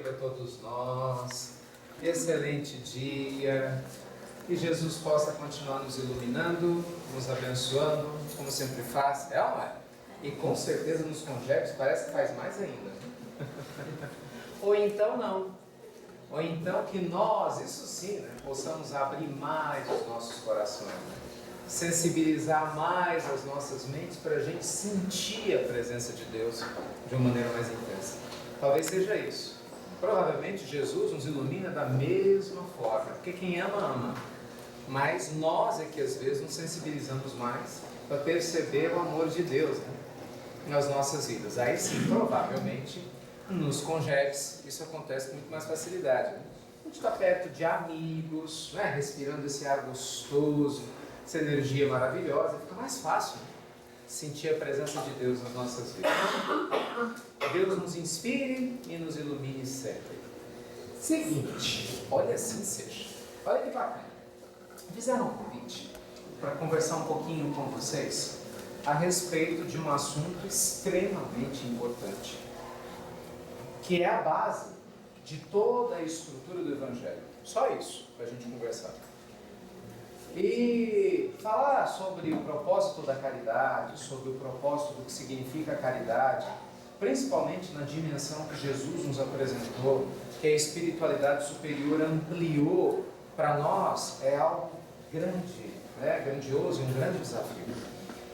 para todos nós. Excelente dia. Que Jesus possa continuar nos iluminando, nos abençoando, como sempre faz. É ou não é? E com certeza nos congédios parece que faz mais ainda. Ou então não. Ou então que nós, isso sim, né, possamos abrir mais os nossos corações, né? Sensibilizar mais as nossas mentes para a gente sentir a presença de Deus de uma maneira mais intensa. Talvez seja isso. Provavelmente Jesus nos ilumina da mesma forma, porque quem ama, ama. Mas nós é que às vezes nos sensibilizamos mais para perceber o amor de Deus, né, nas nossas vidas. Aí sim, provavelmente, nos congédios isso acontece com muito mais facilidade, né? A gente está perto de amigos, né, respirando esse ar gostoso, essa energia maravilhosa, fica mais fácil sentir a presença de Deus nas nossas vidas. Deus nos inspire e nos ilumine sempre. Seguinte, olha assim seja. Olha que bacana. Fizeram um convite para conversar um pouquinho com vocês a respeito de um assunto extremamente importante, que é a base de toda a estrutura do Evangelho. Só isso para a gente conversar. E falar sobre o propósito da caridade, sobre o propósito do que significa a caridade, principalmente na dimensão que Jesus nos apresentou, que a espiritualidade superior ampliou para nós, é algo grande, né? Grandioso e um grande desafio.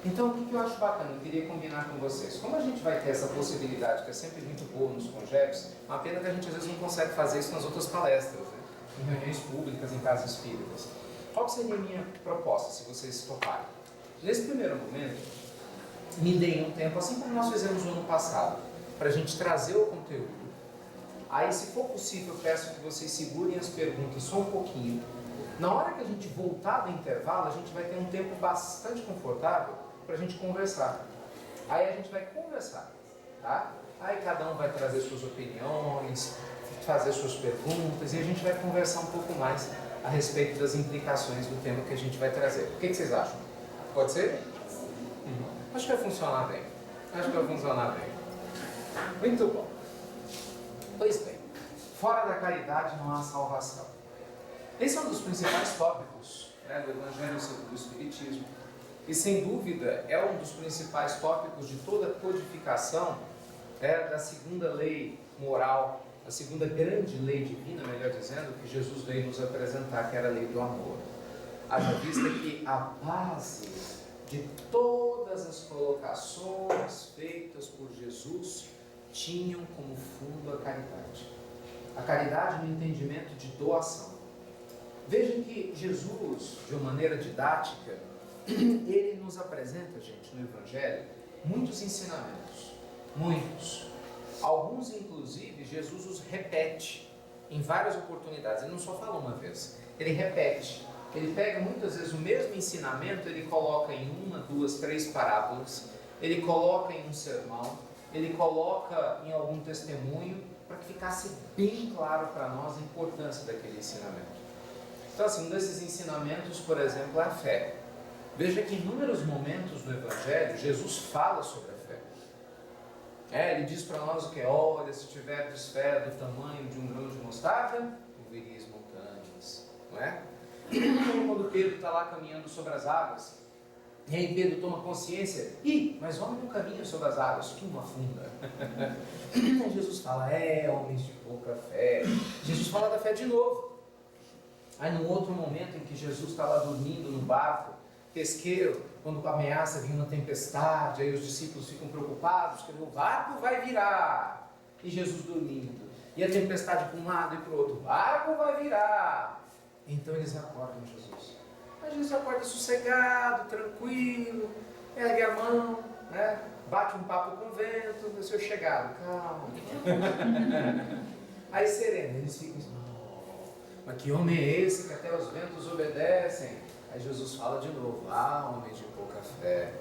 Então, o que eu acho bacana, eu queria combinar com vocês. Como a gente vai ter essa possibilidade, que é sempre muito boa nos congédios, uma pena que a gente às vezes não consegue fazer isso nas outras palestras, né? Em reuniões públicas, em casas espíritas. Qual seria a minha proposta, se vocês toparem? Nesse primeiro momento, me deem um tempo, assim como nós fizemos no ano passado, para a gente trazer o conteúdo. Aí, se for possível, eu peço que vocês segurem as perguntas só um pouquinho. Na hora que a gente voltar do intervalo, a gente vai ter um tempo bastante confortável para a gente conversar. Aí a gente vai conversar, tá? Aí cada um vai trazer suas opiniões, fazer suas perguntas, e a gente vai conversar um pouco mais a respeito das implicações do tema que a gente vai trazer. O que vocês acham? Pode ser? Acho que vai funcionar bem. Muito bom. Pois bem, fora da caridade não há salvação. Esse é um dos principais tópicos, né, do Evangelho segundo o Espiritismo. E sem dúvida é um dos principais tópicos de toda a codificação, da segunda lei moral, a segunda grande lei divina, melhor dizendo, que Jesus veio nos apresentar, que era a lei do amor. Haja vista que a base de todas as colocações feitas por Jesus tinham como fundo a caridade. A caridade no entendimento de doação. Vejam que Jesus, de uma maneira didática, ele nos apresenta, gente, no Evangelho, muitos ensinamentos. Muitos. Alguns, inclusive, Jesus os repete em várias oportunidades. Ele não só fala uma vez, ele repete. Ele pega muitas vezes o mesmo ensinamento, ele coloca em uma, duas, três parábolas, ele coloca em um sermão, ele coloca em algum testemunho, para que ficasse bem claro para nós a importância daquele ensinamento. Então, assim, um desses ensinamentos, por exemplo, é a fé. Veja que em inúmeros momentos no Evangelho, Jesus fala sobre a fé. Ele diz para nós o que? Olha, se tiverdes fé do tamanho de um grão de mostarda, moveríeis montanhas, não é? Quando Pedro está lá caminhando sobre as águas, e aí Pedro toma consciência, mas homem não caminha sobre as águas, tu não afunda. Aí Jesus fala, homens de pouca fé. Jesus fala da fé de novo. Aí num outro momento em que Jesus está lá dormindo no barco, pesqueiro, quando ameaça vir uma tempestade, aí os discípulos ficam preocupados, que o barco vai virar, e Jesus dormindo, e a tempestade para um lado e para o outro, o barco vai virar. Então eles acordam Jesus. Mas Jesus acorda sossegado, tranquilo, ergue a mão, né? Bate um papo com o vento, meu senhor chegado, calma. Aí sereno, eles ficam assim, mas que homem é esse que até os ventos obedecem? Aí Jesus fala de novo, homem de pouca fé.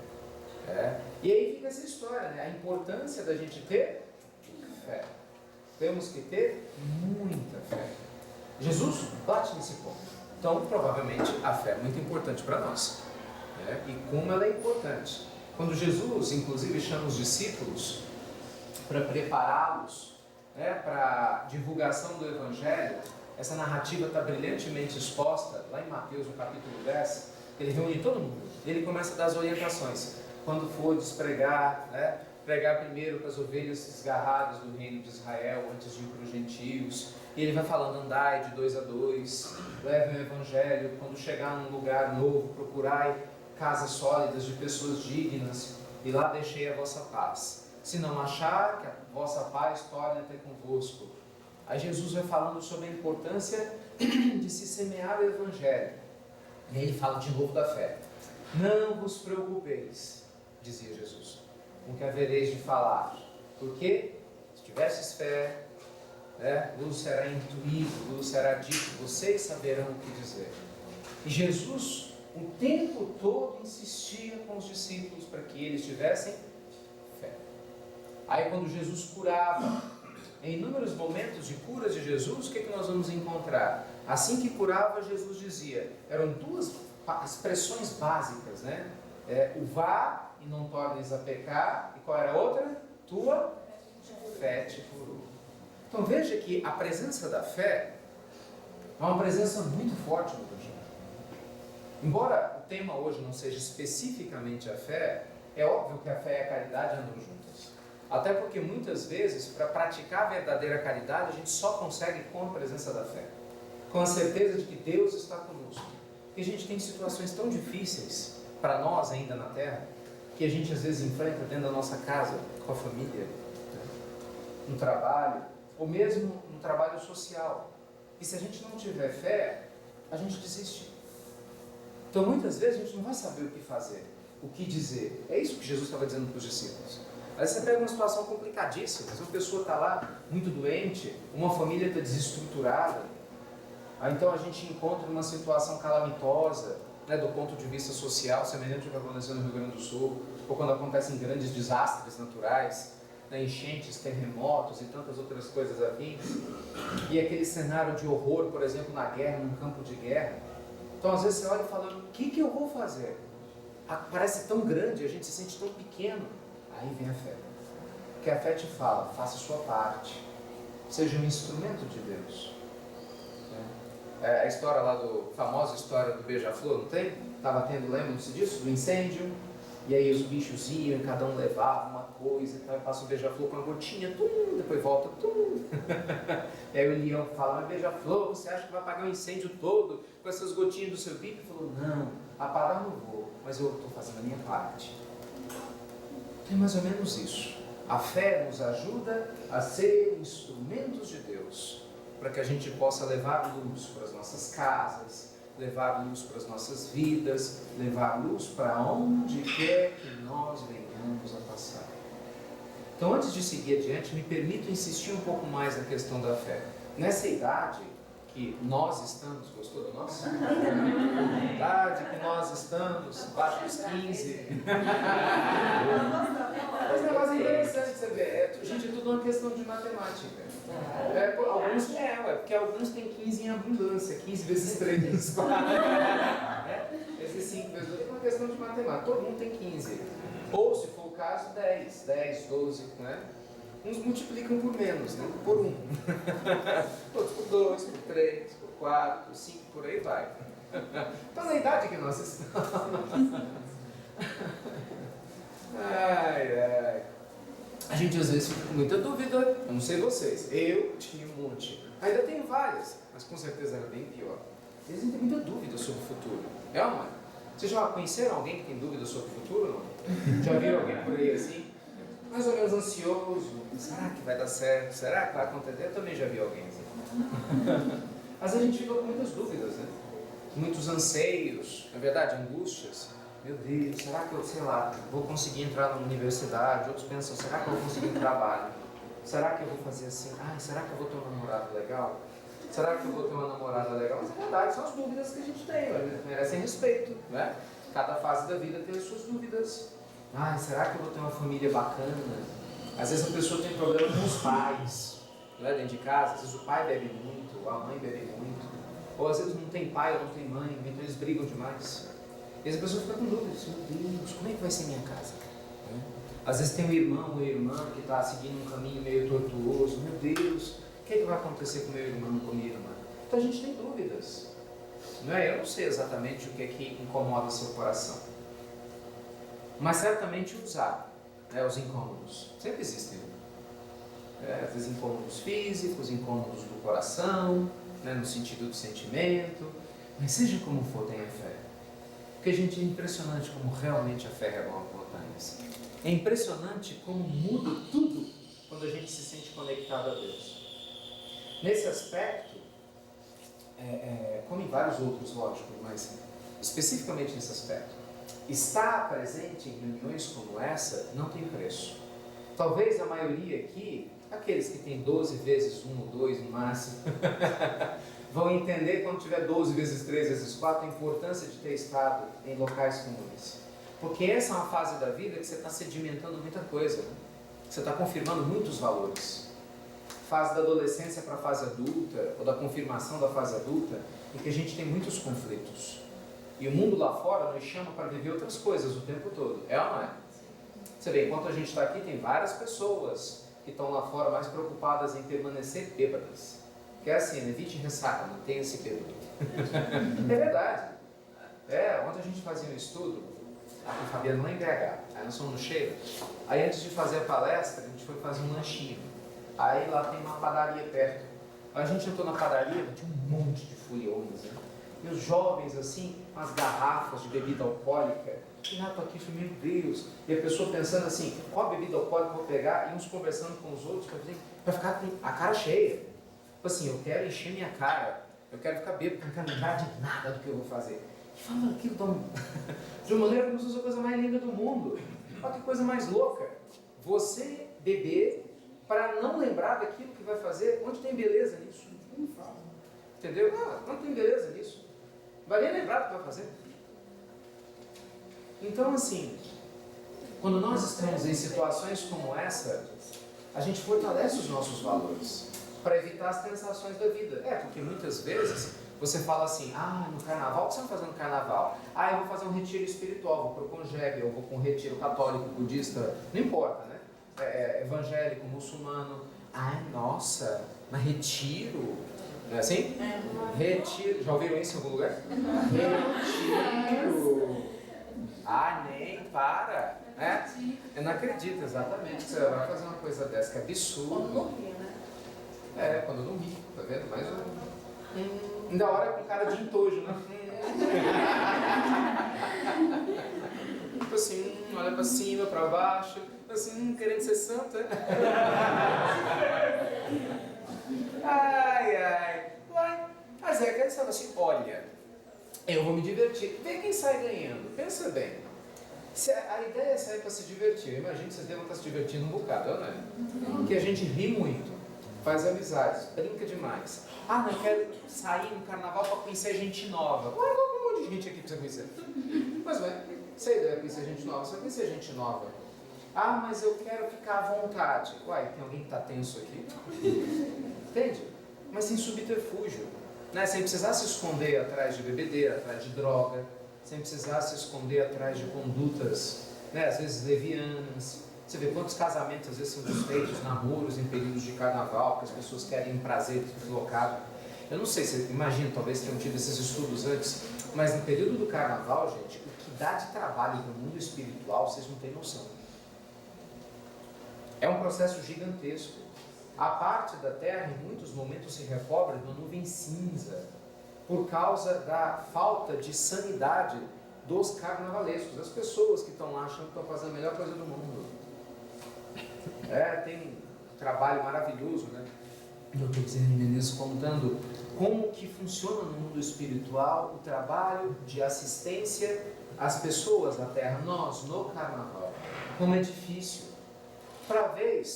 E aí fica essa história, né? A importância da gente ter fé. Temos que ter muita fé. Jesus bate nesse ponto. Então, provavelmente, a fé é muito importante para nós. E como ela é importante. Quando Jesus, inclusive, chama os discípulos para prepará-los né, para divulgação do Evangelho, essa narrativa está brilhantemente exposta lá em Mateus, no capítulo 10, ele reúne todo mundo, ele começa a dar as orientações. Quando for despregar, né, pregar primeiro para as ovelhas desgarradas do reino de Israel, antes de ir para os gentios. E ele vai falando, andai de 2 a 2, levem o Evangelho, quando chegar num lugar novo, procurai casas sólidas de pessoas dignas, e lá deixei a vossa paz. Se não achar, que a vossa paz torne até convosco. Aí Jesus vai falando sobre a importância de se semear o Evangelho. E aí ele fala de novo da fé. Não vos preocupeis, dizia Jesus, com o que havereis de falar. Porque se tivesses fé, né, luz será intuído, luz será dito, vocês saberão o que dizer. E Jesus, o tempo todo, insistia com os discípulos para que eles tivessem fé. Aí quando Jesus curava, em inúmeros momentos de cura de Jesus, o que nós vamos encontrar? Assim que curava, Jesus dizia, eram duas expressões básicas, né? O vá e não tornes a pecar, e qual era a outra? Tua fé te curou. Então veja que a presença da fé é uma presença muito forte no Evangelho. Embora o tema hoje não seja especificamente a fé, é óbvio que a fé e a caridade andam juntas. Até porque muitas vezes, para praticar a verdadeira caridade, a gente só consegue com a presença da fé. Com a certeza de que Deus está conosco. E a gente tem situações tão difíceis para nós ainda na Terra, que a gente às vezes enfrenta dentro da nossa casa, com a família, no trabalho, ou mesmo no trabalho social. E se a gente não tiver fé, a gente desiste. Então muitas vezes a gente não vai saber o que fazer, o que dizer. É isso que Jesus estava dizendo para os discípulos. Aí você pega uma situação complicadíssima, uma pessoa está lá muito doente, uma família está desestruturada, aí então a gente encontra uma situação calamitosa, né, do ponto de vista social, semelhante ao que aconteceu no Rio Grande do Sul, ou quando acontecem grandes desastres naturais, né, enchentes, terremotos e tantas outras coisas afins, e aquele cenário de horror, por exemplo, na guerra, num campo de guerra. Então às vezes você olha e fala, o que eu vou fazer? Parece tão grande, a gente se sente tão pequeno. Aí vem a fé. Porque a fé te fala, faça a sua parte, seja um instrumento de Deus. A história lá famosa história do beija-flor, não tem? Estava tendo, lembram-se disso? Do incêndio, e aí os bichos iam, cada um levava uma coisa, e passa o beija-flor com uma gotinha, depois volta, e aí o leão fala, mas beija-flor, você acha que vai apagar o incêndio todo com essas gotinhas do seu bico? Ele falou, não, apagar não vou, mas eu estou fazendo a minha parte. É mais ou menos isso. A fé nos ajuda a ser instrumentos de Deus, para que a gente possa levar luz para as nossas casas, levar luz para as nossas vidas, levar luz para onde quer que nós venhamos a passar. Então, antes de seguir adiante, me permito insistir um pouco mais na questão da fé. Nessa idade que nós estamos, gostou do nosso? Na idade que nós estamos, abaixo dos 15. Mas é um negócio interessante você ver. Gente, é tudo uma questão de matemática. Porque alguns têm 15 em abundância, 15 vezes 3 vezes 4. Esses 5 vezes 2 é uma questão de matemática. Todo mundo tem 15. Ou, se for o caso, 10, 12, né? Uns multiplicam por menos, né? Por 1. Outros por 2, por 3, por 4, por 5, por aí vai. Então, na idade que nós estamos. Ai. A gente às vezes fica com muita dúvida, eu não sei vocês, eu tinha um monte, ainda tenho várias, mas com certeza era bem pior. Eles têm muita dúvida sobre o futuro, é ou não é? Vocês já conheceram alguém que tem dúvida sobre o futuro ou não? Já viram alguém por aí assim? Mais ou menos ansioso, será que vai dar certo? Será que vai acontecer? Eu também já vi alguém assim. Às vezes a gente fica com muitas dúvidas, né? Muitos anseios, na verdade, angústias. Meu Deus, será que eu, sei lá, vou conseguir entrar na universidade? Outros pensam, será que eu vou conseguir um trabalho? Será que eu vou fazer assim? Será que eu vou ter um namorado legal? Será que eu vou ter uma namorada legal? Mas na verdade são as dúvidas que a gente tem, eles merecem respeito, né? Cada fase da vida tem as suas dúvidas. Será que eu vou ter uma família bacana? Às vezes a pessoa tem problema com os pais, né? Dentro de casa, às vezes o pai bebe muito, a mãe bebe muito, ou às vezes não tem pai ou não tem mãe, então eles brigam demais. E as pessoas ficam com dúvidas, meu Deus, como é que vai ser minha casa? Às vezes tem um irmão ou irmã que está seguindo um caminho meio tortuoso. Meu Deus, o que vai acontecer com meu irmão, com minha irmã? Então a gente tem dúvidas. Não é? Eu não sei exatamente o que é que incomoda seu coração. Mas certamente os incômodos. Sempre existem. Às vezes incômodos físicos, incômodos do coração, no sentido do sentimento. Mas seja como for, tenha fé. Porque, gente, é impressionante como realmente a fé renova montanhas. É impressionante como muda tudo quando a gente se sente conectado a Deus. Nesse aspecto, como em vários outros, lógico, mas especificamente nesse aspecto, estar presente em reuniões como essa não tem preço. Talvez a maioria aqui, aqueles que têm 12 vezes 1 ou 2 no máximo, vão entender quando tiver 12 vezes 3 vezes 4 a importância de ter estado em locais como esse. Porque essa é uma fase da vida que você está sedimentando muita coisa. Você está confirmando muitos valores. Fase da adolescência para a fase adulta, ou da confirmação da fase adulta, em que a gente tem muitos conflitos. E o mundo lá fora nos chama para viver outras coisas o tempo todo. É ou não é? Você vê, enquanto a gente está aqui, tem várias pessoas que estão lá fora mais preocupadas em permanecer bêbadas. Que é assim, evite ressaca, mantenha-se bêbado. É verdade. Ontem a gente fazia um estudo, aqui em Fabiano, lá em BH, aí nós fomos no Cheiro. Aí antes de fazer a palestra, a gente foi fazer um lanchinho. Aí lá tem uma padaria perto. Aí a gente entrou na padaria, tinha um monte de furiones, né? E os jovens, assim, com as garrafas de bebida alcoólica. E lá tô aqui, meu Deus. E a pessoa pensando assim, qual bebida alcoólica eu vou pegar? E uns conversando com os outros para ficar com a cara cheia. Tipo assim, eu quero encher minha cara, eu quero ficar bêbado, não quero lembrar de nada do que eu vou fazer. E falando aquilo de uma maneira como se fosse a coisa mais linda do mundo. Olha que coisa mais louca. Você beber para não lembrar daquilo que vai fazer, onde tem beleza nisso? Não fala. Entendeu? Não tem beleza nisso. Não vai nem lembrar do que vai fazer. Então, assim, quando nós estamos em situações como essa, a gente fortalece os nossos valores para evitar as tentações da vida. Porque muitas vezes você fala assim, no carnaval, o que você vai fazer no carnaval? Eu vou fazer um retiro espiritual, vou para o Conjebe, eu vou para um retiro católico, budista, não importa, né? Evangélico, muçulmano. Nossa, mas retiro? Não é assim? Retiro, já ouviram isso em algum lugar? Retiro! Nem, para! Eu não acredito exatamente que você vai fazer uma coisa dessa, que é absurdo. Quando não ri, né? Quando eu não ri, tá vendo? Mas ainda hora com cara de entojo, né? Tipo assim, olha pra cima, pra baixo, assim, querendo ser santo, né? Mas aquele estava assim, olha, eu vou me divertir. Vê quem sai ganhando, pensa bem. A ideia é sair para se divertir. Eu imagino que vocês devam estar se divertindo um bocado, não é? Porque a gente ri muito, faz amizades, brinca demais. Eu quero sair no carnaval para conhecer gente nova. Um monte de gente aqui para você conhecer. Mas você deve conhecer gente nova, você vai conhecer gente nova. Mas eu quero ficar à vontade. Tem alguém que está tenso aqui? Entende? Mas sem subterfúgio. Sem precisar se esconder atrás de bebedeira, atrás de droga, sem precisar se esconder atrás de condutas, às vezes levianas. Você vê quantos casamentos às vezes são desfeitos, namoros em períodos de carnaval, porque as pessoas querem um prazer deslocado. Eu não sei, você imagina, talvez tenham tido esses estudos antes, mas no período do carnaval, gente, o que dá de trabalho no mundo espiritual, vocês não têm noção. É um processo gigantesco. A parte da terra, em muitos momentos, se recobre de uma nuvem cinza, por causa da falta de sanidade dos carnavalescos, das pessoas que estão lá achando que estão fazendo a melhor coisa do mundo. Tem um trabalho maravilhoso, né? O Dr. Bezerra Menezes contando como que funciona no mundo espiritual o trabalho de assistência às pessoas da terra, nós, no carnaval. Como é difícil.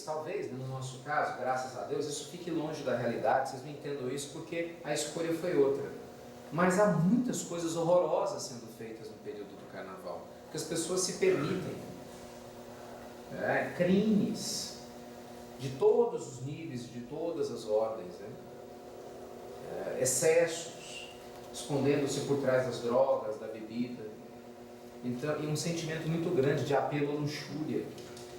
Talvez, no nosso caso, graças a Deus, isso fique longe da realidade, vocês não entendam isso porque a escolha foi outra. Mas há muitas coisas horrorosas sendo feitas no período do carnaval, que as pessoas se permitem. Crimes de todos os níveis, de todas as ordens, excessos, escondendo-se por trás das drogas, da bebida. Então, e um sentimento muito grande de apelo à luxúria.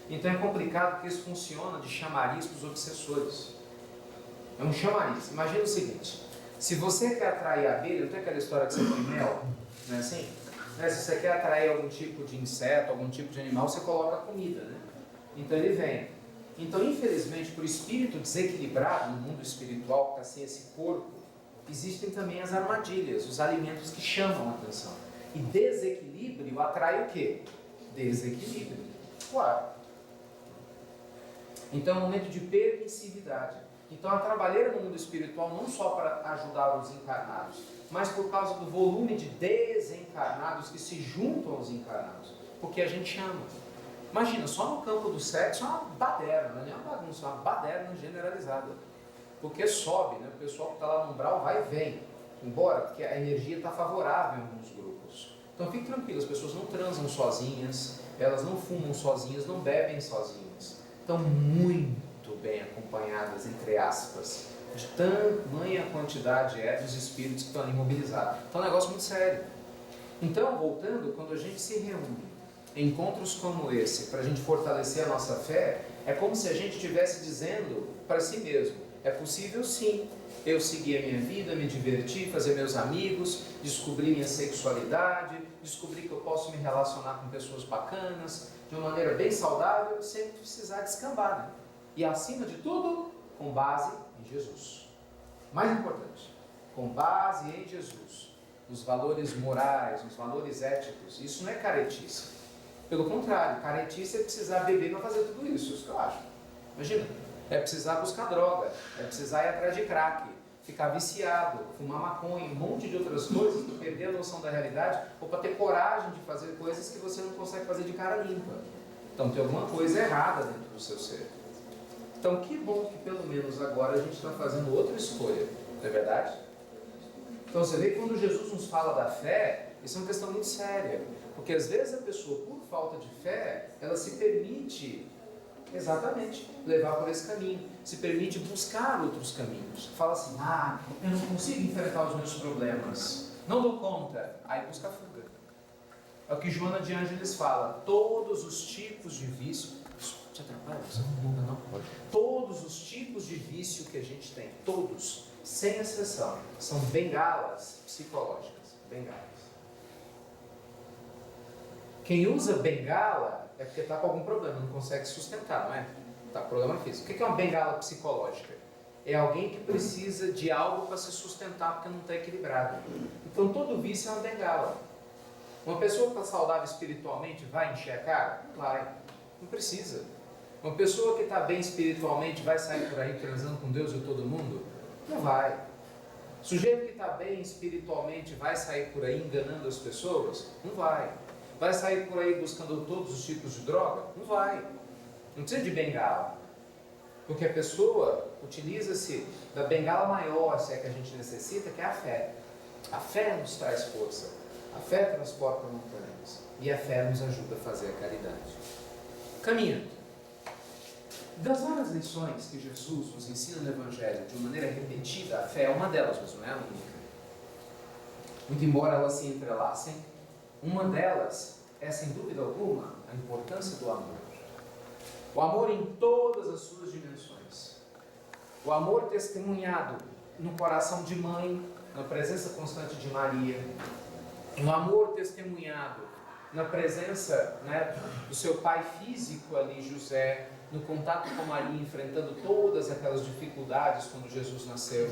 Então é complicado porque isso funciona de chamariz para os obsessores. É um chamariz. Imagina o seguinte, se você quer atrair a abelha, não tem aquela história que você põe mel, não é assim? Né? Se você quer atrair algum tipo de inseto, algum tipo de animal, você coloca comida, né? Então ele vem. Então, infelizmente, por espírito desequilibrado no mundo espiritual, que está sem esse corpo, existem também as armadilhas, os alimentos que chamam a atenção. E desequilíbrio atrai o quê? Desequilíbrio. Claro. Então é um momento de permissividade. Então a trabalheira no mundo espiritual não só para ajudar os encarnados, mas por causa do volume de desencarnados que se juntam aos encarnados. Porque a gente ama. Imagina, só no campo do sexo é uma baderna, não é uma bagunça, é uma baderna generalizada. Porque sobe, né? O pessoal que está lá no umbral vai e vem. Embora, porque a energia está favorável em alguns grupos. Então fique tranquilo, as pessoas não transam sozinhas, elas não fumam sozinhas, não bebem sozinhas. Estão muito bem acompanhadas, entre aspas, de tamanha quantidade dos espíritos que estão ali mobilizados. Então é um negócio muito sério. Então, voltando, quando a gente se reúne em encontros como esse, para a gente fortalecer a nossa fé, é como se a gente estivesse dizendo para si mesmo, é possível sim, eu seguir a minha vida, me divertir, fazer meus amigos, descobrir minha sexualidade, descobrir que eu posso me relacionar com pessoas bacanas, de uma maneira bem saudável, sem precisar descambar, né? E acima de tudo, com base em Jesus. Mais importante, com base em Jesus, nos valores morais, nos valores éticos. Isso não é caretice. Pelo contrário, caretice é precisar beber para fazer tudo isso, isso que eu acho. Imagina, é precisar buscar droga, é precisar ir atrás de crack, ficar viciado, fumar maconha, um monte de outras coisas, para perder a noção da realidade, ou para ter coragem de fazer coisas que você não consegue fazer de cara limpa. Então tem alguma coisa errada dentro do seu ser. Então que bom que pelo menos agora a gente está fazendo outra escolha, não é verdade? Então você vê que quando Jesus nos fala da fé, isso é uma questão muito séria, porque às vezes a pessoa, por falta de fé, ela se permite, exatamente, levar por esse caminho, se permite buscar outros caminhos. Fala assim, eu não consigo enfrentar os meus problemas, não dou conta, aí busca a fuga. É o que Joana de Ângeles fala, todos os tipos de vício, te atrapalha? Não pode. Todos os tipos de vício que a gente tem, todos, sem exceção, são bengalas psicológicas, bengalas. Quem usa bengala é porque está com algum problema, não consegue sustentar, não é? Está com problema físico. O que é uma bengala psicológica? É alguém que precisa de algo para se sustentar porque não está equilibrado. Então todo vício é uma bengala. Uma pessoa que está saudável espiritualmente vai encher a cara? Não vai, não precisa. Uma pessoa que está bem espiritualmente vai sair por aí transando com Deus e todo mundo? Não vai. O sujeito que está bem espiritualmente vai sair por aí enganando as pessoas? Não vai. Vai sair por aí buscando todos os tipos de droga? Não vai. Não precisa de bengala. Porque a pessoa utiliza-se da bengala maior, se é que a gente necessita, que é a fé. A fé nos traz força. A fé transporta montanhas. E a fé nos ajuda a fazer a caridade. Caminhando. Das várias lições que Jesus nos ensina no Evangelho de uma maneira repetida, a fé é uma delas, mas não é a única. Muito embora elas se entrelacem, uma delas é, sem dúvida alguma, a importância do amor. O amor em todas as suas dimensões. O amor testemunhado no coração de mãe, na presença constante de Maria. O amor testemunhado na presença, do seu pai físico ali, José, no contato com Maria, enfrentando todas aquelas dificuldades quando Jesus nasceu.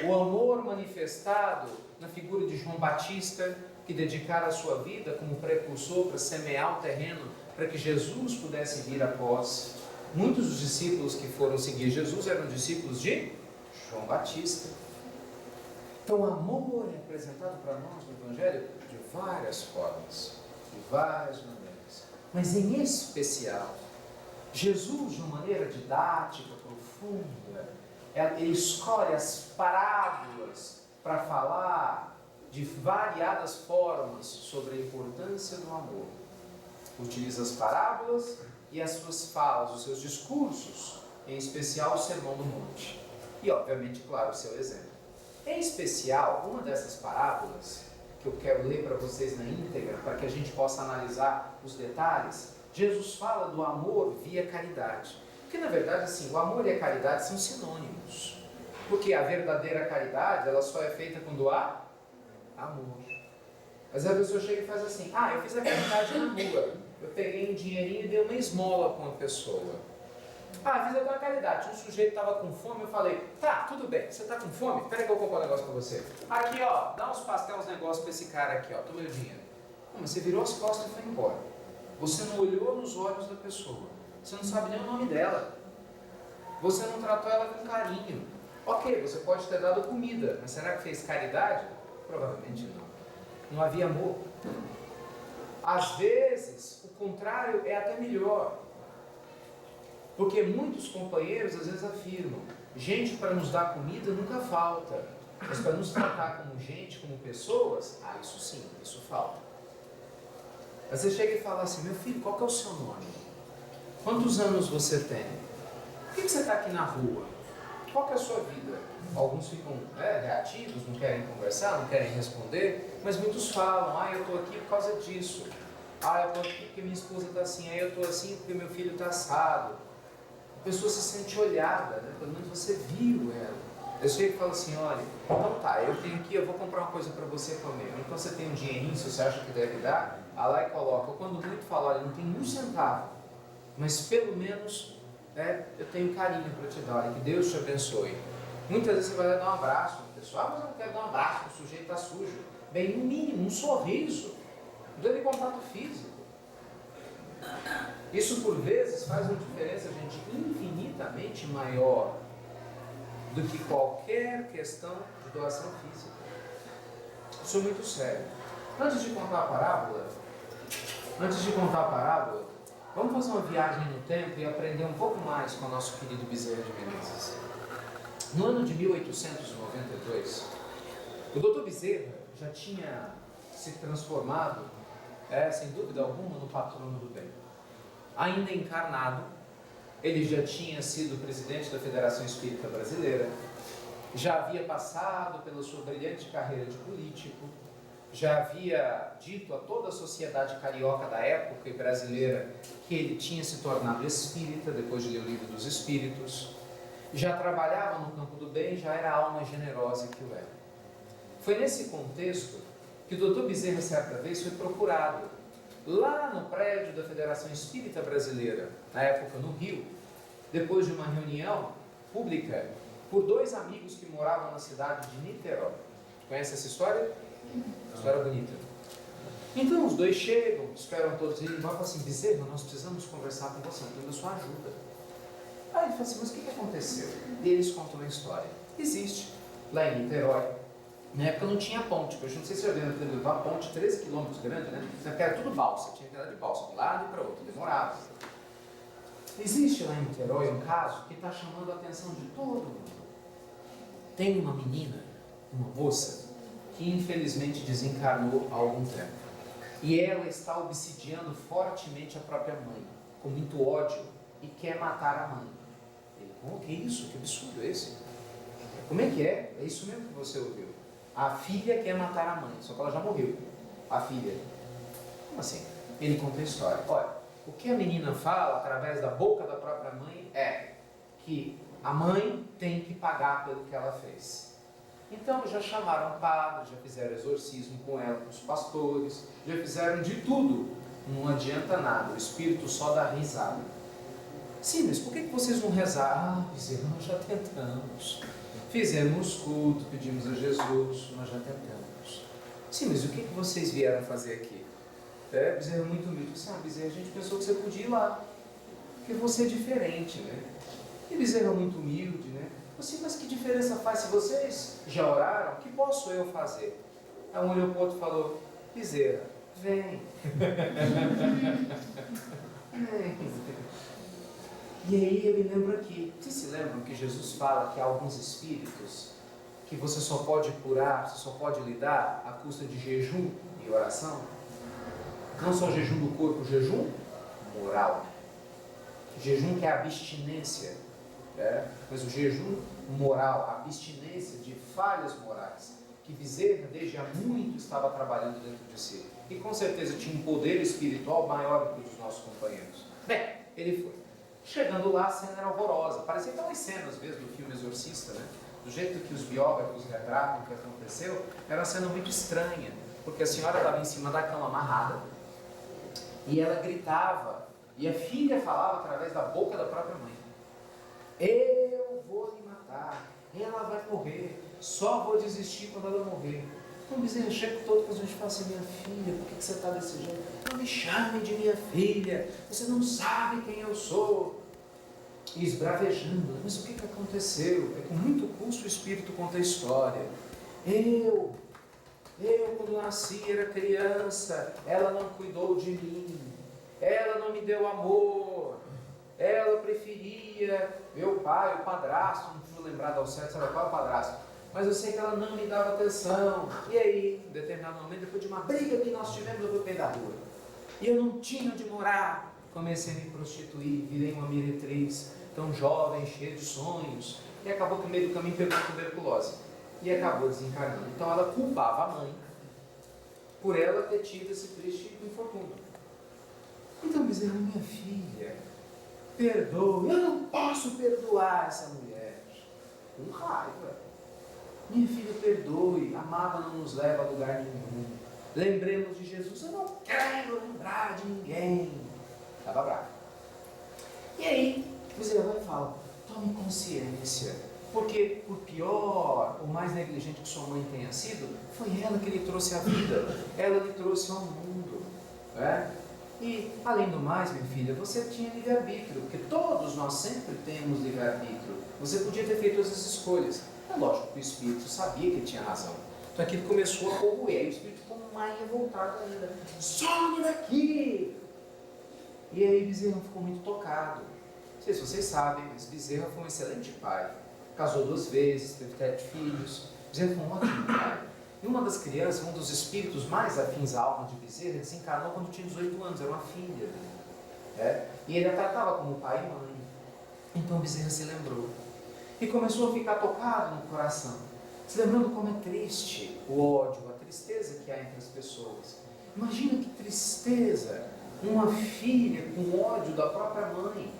O amor manifestado na figura de João Batista, que dedicara a sua vida como precursor para semear o terreno, para que Jesus pudesse vir após. Muitos dos discípulos que foram seguir Jesus eram discípulos de João Batista. Então o amor é apresentado para nós no Evangelho de várias formas, de várias maneiras. Mas em especial, Jesus, de uma maneira didática, profunda, ele escolhe as parábolas para falar de variadas formas sobre a importância do amor. Utiliza as parábolas e as suas falas, os seus discursos, em especial o Sermão do Monte. E, obviamente, claro, o seu exemplo. Em especial, uma dessas parábolas, que eu quero ler para vocês na íntegra, para que a gente possa analisar os detalhes, Jesus fala do amor via caridade. Porque na verdade assim, o amor e a caridade são sinônimos. Porque a verdadeira caridade, ela só é feita quando há amor. Mas a pessoa chega e faz assim, eu fiz a caridade na rua. Eu peguei um dinheirinho e dei uma esmola para uma pessoa. Fiz até uma caridade. Um sujeito estava com fome, eu falei, tá, tudo bem, você está com fome? Espera que eu vou comprar um negócio para você. Aqui, ó, dá uns pastéis, uns negócios para esse cara aqui, ó, toma meu dinheiro. Mas você virou as costas e foi embora. Você não olhou nos olhos da pessoa. Você não sabe nem o nome dela. Você não tratou ela com carinho. Ok, você pode ter dado comida, mas será que fez caridade? Provavelmente não. Não havia amor. Às vezes, o contrário é até melhor. Porque muitos companheiros às vezes afirmam, gente para nos dar comida nunca falta, mas para nos tratar como gente, como pessoas, isso sim, isso falta. Mas você chega e fala assim, meu filho, qual que é o seu nome? Quantos anos você tem? Por que você está aqui na rua? Qual que é a sua vida? Alguns ficam reativos, não querem conversar, não querem responder, mas muitos falam, eu estou aqui por causa disso. Eu estou aqui porque minha esposa está assim, eu estou assim porque meu filho está assado. A pessoa se sente olhada, né? Pelo menos você viu ela. Eu chego e falo assim, olha, então tá, eu tenho aqui, eu vou comprar uma coisa para você comer. Então você tem um dinheirinho, se você acha que deve dar, lá e coloca. Ou quando muito fala, olha, não tem um centavo, mas pelo menos eu tenho carinho para te dar, olha, que Deus te abençoe. Muitas vezes você vai dar um abraço para a pessoa, mas eu não quero dar um abraço, o sujeito está sujo. Bem, no mínimo, um sorriso, não deve contato físico. Isso por vezes faz uma diferença, gente, infinitamente maior do que qualquer questão de doação física. Isso é muito sério. Antes de contar a parábola, vamos fazer uma viagem no tempo e aprender um pouco mais com o nosso querido Bezerra de Menezes. No ano de 1892, o Dr. Bezerra já tinha se transformado, sem dúvida alguma, no patrono do bem. Ainda encarnado, ele já tinha sido presidente da Federação Espírita Brasileira, já havia passado pela sua brilhante carreira de político, já havia dito a toda a sociedade carioca da época e brasileira que ele tinha se tornado espírita depois de ler o Livro dos Espíritos, já trabalhava no campo do bem, já era a alma generosa que o era. Foi nesse contexto que o Dr. Bezerra, certa vez, foi procurado lá no prédio da Federação Espírita Brasileira, na época no Rio, depois de uma reunião pública por dois amigos que moravam na cidade de Niterói. Conhece essa história? História bonita. Então os dois chegam, esperam todos irem embora e falam assim, Bezerra, nós precisamos conversar com você, precisamos da sua ajuda. Aí ele fala assim, mas o que aconteceu? E eles contam a história. Existe, lá em Niterói, na época não tinha ponte, porque eu não sei se você já viu uma ponte 13 km grande, né? Porque era tudo balsa, tinha que andar de balsa, de um lado e para outro, demorava. Existe lá em Niterói um caso que está chamando a atenção de todo mundo. Tem uma menina, uma moça, que infelizmente desencarnou há algum tempo. E ela está obsidiando fortemente a própria mãe, com muito ódio, e quer matar a mãe. Ele, como que é isso? Que absurdo é esse? Como é que é? É isso mesmo que você ouviu. A filha quer matar a mãe, só que ela já morreu. A filha. Como assim? Ele conta a história. Olha, o que a menina fala através da boca da própria mãe é que a mãe tem que pagar pelo que ela fez. Então já chamaram padres, já fizeram exorcismo com ela, com os pastores, já fizeram de tudo. Não adianta nada, o espírito só dá risada. Sim, mas por que vocês não rezaram? Bezerra, nós já tentamos. Fizemos culto, pedimos a Jesus, nós já tentamos. Sim, mas o que vocês vieram fazer aqui? Bezerra muito humilde. Bezerra, a gente pensou que você podia ir lá, porque você é diferente, né? E Bezerra muito humilde, né? Assim, mas que diferença faz se vocês já oraram? O que posso eu fazer? Aí um olhou para o outro e falou, Bezerra, vem. E aí ele lembra que, vocês se lembram que Jesus fala que há alguns espíritos que você só pode curar, você só pode lidar à custa de jejum e oração? Não só jejum do corpo, jejum moral. Jejum que é abstinência, mas o jejum moral, abstinência de falhas morais. que Bezerra, desde há muito, estava trabalhando dentro de si. E com certeza tinha um poder espiritual maior do que o dos nossos companheiros. Bem, ele foi. Chegando lá, a cena era horrorosa. Parecia aquelas cenas mesmo do filme Exorcista, né? Do jeito que os biógrafos retratam o que aconteceu, era uma cena muito estranha. Porque a senhora estava em cima da cama amarrada e ela gritava. E a filha falava através da boca da própria mãe: eu vou lhe matar, ela vai morrer, só vou desistir quando ela morrer. Então Bezerra chega todo para a gente e fala assim: minha filha, por que você está desse jeito? Não me chame de minha filha, você não sabe quem eu sou. E esbravejando: mas o que aconteceu? É com muito custo o espírito conta a história. Eu quando nasci era criança, ela não cuidou de mim, ela não me deu amor, ela preferia meu pai, o padrasto, não preciso lembrar ao certo, sabe qual é o padrasto, mas eu sei que ela não me dava atenção. E aí, em determinado momento, depois de uma briga que nós tivemos, eu fui ao pé da rua, e eu não tinha onde morar, comecei a me prostituir, virei uma meretriz, tão jovem, cheia de sonhos, e acabou que no meio do caminho pegou tuberculose, e acabou desencarnando. Então ela culpava a mãe por ela ter tido esse triste infortúnio. Então Bezerra: minha filha, perdoe. Eu não posso perdoar essa mulher. Com raiva. Minha filha, perdoe. A mágoa não nos leva a lugar nenhum. Lembremos de Jesus. Eu não quero lembrar de ninguém. Estava bravo. E aí Bezerra vai e fala: tome consciência. Porque, por pior ou mais negligente que sua mãe tenha sido, foi ela que lhe trouxe a vida, ela lhe trouxe ao mundo. Né? E, além do mais, minha filha, você tinha livre-arbítrio, porque todos nós sempre temos livre-arbítrio. Você podia ter feito as escolhas. É lógico que o espírito sabia que ele tinha razão. Então aquilo começou a corroer, e o espírito ficou mais revoltado ainda. Some daqui! E aí Bezerra ficou muito tocado. Não sei se vocês sabem, mas Bezerra foi um excelente pai. Casou 2 vezes, teve 7 filhos. Bezerra foi um ótimo pai. E uma das crianças, um dos espíritos mais afins à alma de Bezerra, desencarnou quando tinha 18 anos, era uma filha. E ele a tratava como pai e mãe. Então Bezerra se lembrou. E começou a ficar tocado no coração. Se lembrando como é triste o ódio, a tristeza que há entre as pessoas. Imagina que tristeza, uma filha com ódio da própria mãe.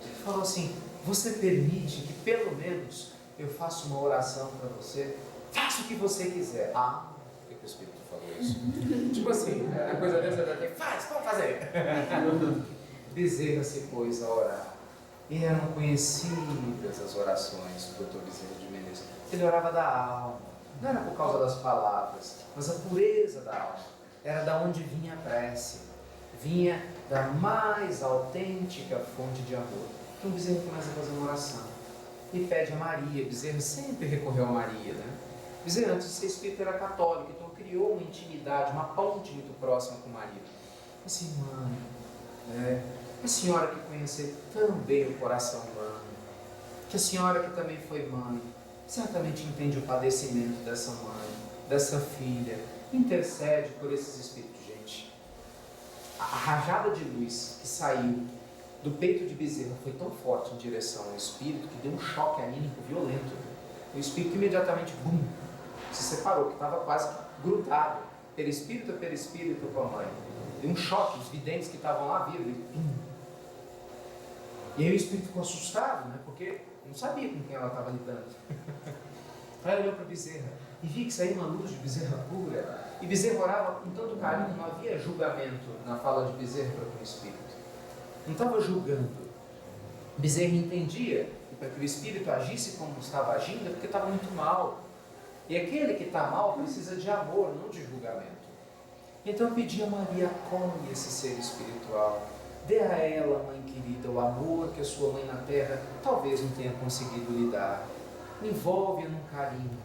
Ele falou assim: você permite que pelo menos eu faça uma oração para você? Faça o que você quiser. Ah, por que o Espírito falou isso? Tipo assim, a coisa dessa já tem, faz, vamos fazer. Bezerra se pôs a orar. E eram conhecidas as orações do Dr. Bezerra de Menezes. Ele orava da alma. Não era por causa das palavras, mas a pureza da alma. Era da onde vinha a prece. Vinha da mais autêntica fonte de amor. Então Bezerra começa a fazer uma oração e pede a Maria. Bezerra sempre recorreu a Maria, né? Bezerra, antes de ser espírita, era católico, então criou uma intimidade, uma ponte muito próxima com Maria. Assim: mãe, a senhora que conheceu tão bem o coração humano, que a senhora que também foi mãe, certamente entende o padecimento dessa mãe, dessa filha, intercede por esses espíritos. Gente, a rajada de luz que saiu do peito de Bezerra foi tão forte em direção ao espírito que deu um choque anímico violento. O espírito imediatamente, bum, se separou, que estava quase grudado, perispírito a perispírito com a mãe. Deu um choque, os videntes que estavam lá viram, e bum. E aí o espírito ficou assustado, né, porque não sabia com quem ela estava lidando. Aí ela olhou para Bezerra e vi que saía uma luz de Bezerra pura. E Bezerra orava com tanto carinho, não havia julgamento na fala de Bezerra para o espírito. Não estava julgando. Bezerra entendia que para que o espírito agisse como estava agindo é porque estava muito mal. E aquele que está mal precisa de amor, não de julgamento. Então pedia a Maria: acolhe esse ser espiritual. Dê a ela, mãe querida, o amor que a sua mãe na terra talvez não tenha conseguido lhe dar. Envolve-a num carinho.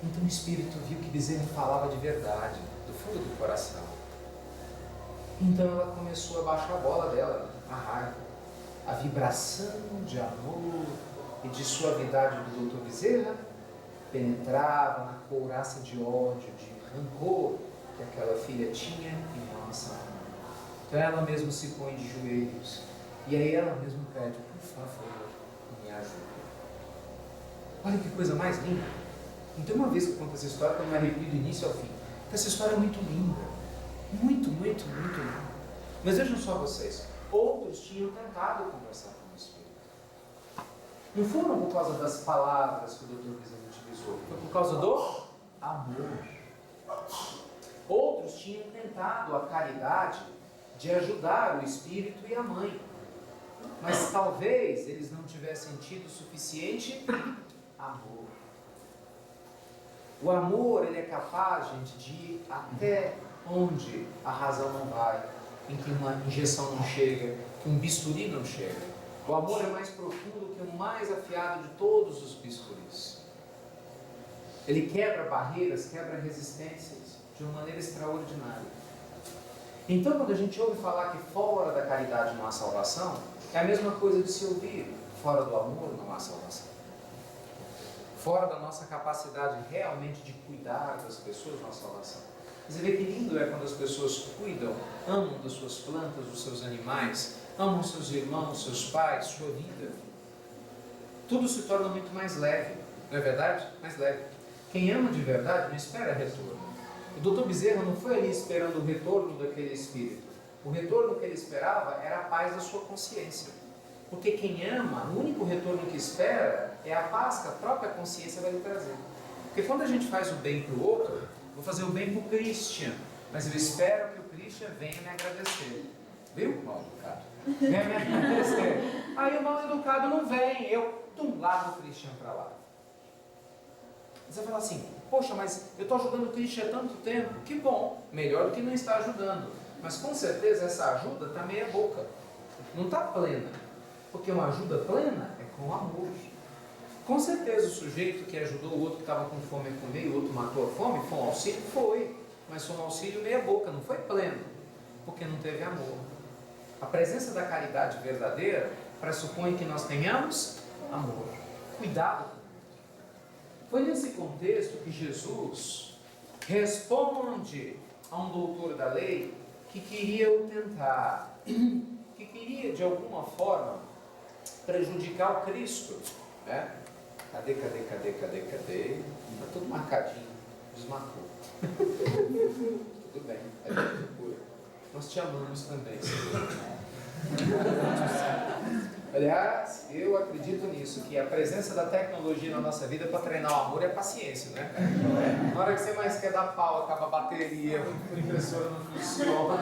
Então o espírito viu que Bezerra falava de verdade, do fundo do coração. Então ela começou a baixar a bola dela, a raiva, a vibração de amor e de suavidade do Dr. Bezerra penetrava na couraça de ódio, de rancor que aquela filha tinha em relação a mim. Então ela mesma se põe de joelhos e aí ela mesma pede: por favor, me ajude. Olha que coisa mais linda. Não tem uma vez que eu conto essa história que eu me arrepio do início ao fim. Essa história é muito linda. Muito, muito, muito linda. Mas vejam só vocês. Outros tinham tentado conversar com o Espírito. Não foram por causa das palavras que o Dr. Bezerra utilizou. Foi por causa do amor. Outros tinham tentado a caridade de ajudar o Espírito e a Mãe. Mas talvez eles não tivessem tido o suficiente amor. O amor, ele é capaz, gente, de ir até onde a razão não vai, em que uma injeção não chega, que um bisturi não chega. O amor é mais profundo que o mais afiado de todos os bisturis. Ele quebra barreiras, quebra resistências de uma maneira extraordinária. Então, quando a gente ouve falar que fora da caridade não há salvação, é a mesma coisa de se ouvir: fora do amor não há salvação. Fora da nossa capacidade realmente de cuidar das pessoas não há salvação. Você vê que lindo é quando as pessoas cuidam, amam das suas plantas, dos seus animais, amam seus irmãos, seus pais, sua vida. Tudo se torna muito mais leve, não é verdade? Mais leve. Quem ama de verdade não espera retorno. O Dr. Bezerra não foi ali esperando o retorno daquele espírito. O retorno que ele esperava era a paz da sua consciência. Porque quem ama, o único retorno que espera é a paz que a própria consciência vai lhe trazer. Porque quando a gente faz o bem para o outro, vou fazer o bem para o Christian, mas eu espero que o Christian venha me agradecer. Viu, mal educado? Venha me agradecer. Aí o mal educado não vem, eu largo o Christian para lá. Você vai falar assim: poxa, mas eu estou ajudando o Christian há tanto tempo. Que bom, melhor do que não estar ajudando. Mas com certeza essa ajuda está meia boca, não está plena. Porque uma ajuda plena é com amor. Com certeza o sujeito que ajudou o outro que estava com fome a comer e o outro matou a fome, foi um auxílio? Foi. Mas foi um auxílio meia boca, não foi pleno. Porque não teve amor. A presença da caridade verdadeira pressupõe que nós tenhamos amor. Cuidado. Foi nesse contexto que Jesus responde a um doutor da lei que queria o tentar, que queria de alguma forma prejudicar o Cristo, né? Cadê? Está tudo marcadinho, desmarcou. Tudo bem, a gente procura. Nós te amamos também, Senhor. Aliás, eu acredito nisso, que a presença da tecnologia na nossa vida para treinar o amor é paciência, né? Na hora que você mais quer dar pau, acaba a bateria, a impressora não funciona.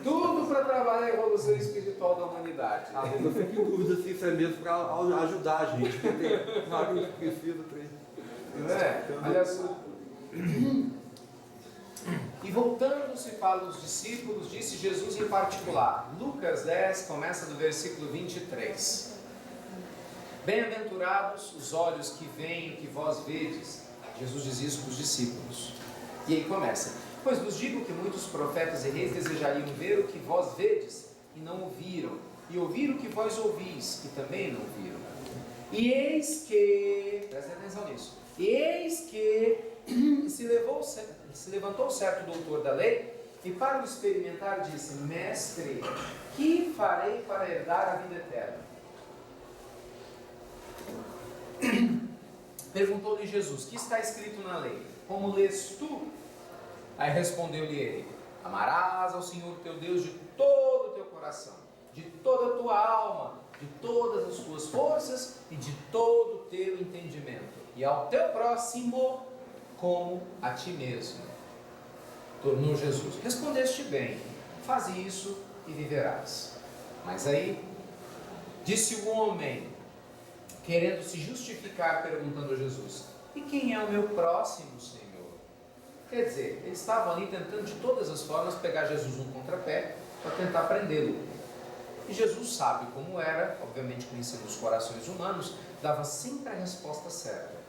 Tudo para trabalhar a evolução espiritual da humanidade. Às vezes eu fico em dúvida se isso é mesmo para ajudar a gente, porque tem vários que precisam. Não é? Aliás, e voltando-se para os discípulos, disse Jesus em particular. Lucas 10 começa do versículo 23. Bem-aventurados os olhos que veem o que vós vedes. Jesus diz isso para os discípulos. E aí começa: pois vos digo que muitos profetas e reis desejariam ver o que vós vedes e não ouviram, e ouvir o que vós ouvis e também não viram. E eis que, presta atenção nisso, e eis que se levantou certo doutor da lei e para o experimentar disse: mestre, que farei para herdar a vida eterna? Perguntou-lhe Jesus: que está escrito na lei? Como lês tu? Aí respondeu-lhe ele: amarás ao Senhor teu Deus de todo o teu coração, de toda a tua alma, de todas as tuas forças e de todo o teu entendimento, e ao teu próximo como a ti mesmo. Tornou Jesus: respondeste bem, faze isso e viverás. Mas aí disse o homem, querendo se justificar, perguntando a Jesus: e quem é o meu próximo, Senhor? Quer dizer, eles estavam ali tentando de todas as formas pegar Jesus no contrapé para tentar prendê-lo. E Jesus sabe como era, obviamente conhecendo os corações humanos, dava sempre a resposta certa.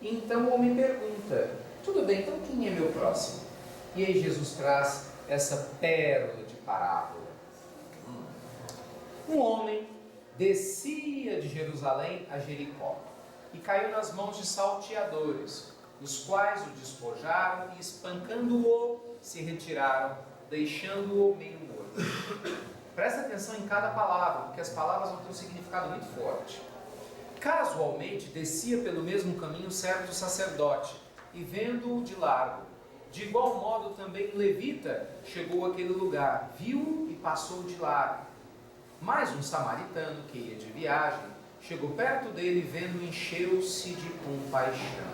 E então o homem pergunta: tudo bem, então quem é meu próximo? E aí Jesus traz essa pérola de parábola. Um homem descia de Jerusalém a Jericó e caiu nas mãos de salteadores, os quais o despojaram e, espancando-o, se retiraram, deixando-o meio morto. Presta atenção em cada palavra, porque as palavras vão ter um significado muito forte. Casualmente descia pelo mesmo caminho certo sacerdote, e vendo-o de largo. De igual modo também um levita chegou àquele lugar, viu e passou de largo. Mas um samaritano que ia de viagem, chegou perto dele, vendo, encheu-se de compaixão.